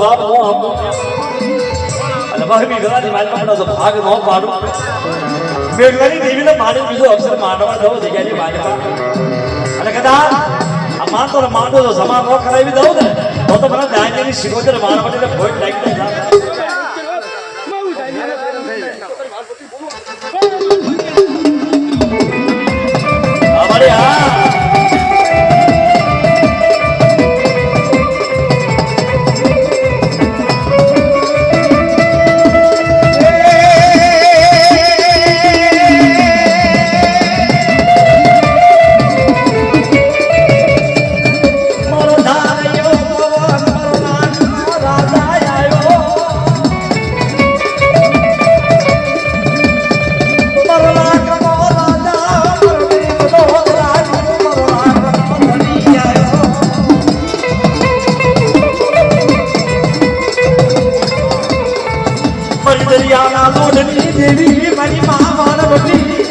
બાપ નો આપો અને ભાઈ ઘરાની માલમાં તો ભાગ નો પાડું મેઘલાની દેવીને માડી બીજો અક્ષર માંડવા દઉં જગ્યાની માલમાં અને કદાચ આ માનતો માંડો તો સમાન ન કરાવી દઉં ને તો મને દાયની શિકોતર મારવા માટે ભોજ લાગી જાય દરિયાના લોઢની દેવી મારી માં માનવતી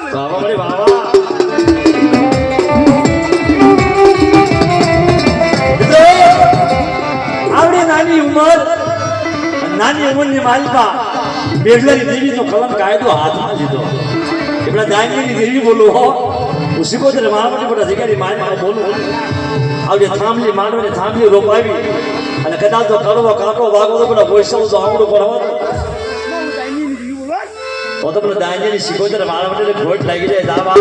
બાબા મારી બાબા આવડી નાની ઉંમરની માલિકા બેગલાની દેવીનો કલમ કાયદો હાથમાં લીધો એમના દાયની દેવી બોલો હો હું શીખોતર મારા મોટા જગ્યાની માલિકા બોલું આવડી થાંભલી માંડવીને થાંભલી રોપાવી અને કદાચ તો કરવો કાંટો વાગો તો પેલા વૈષ્ણવ તો આવડું પડવાનું તો પેલા દાંજેની શીખોતર મારા માટે ઘોટ લાગી જાય દાવા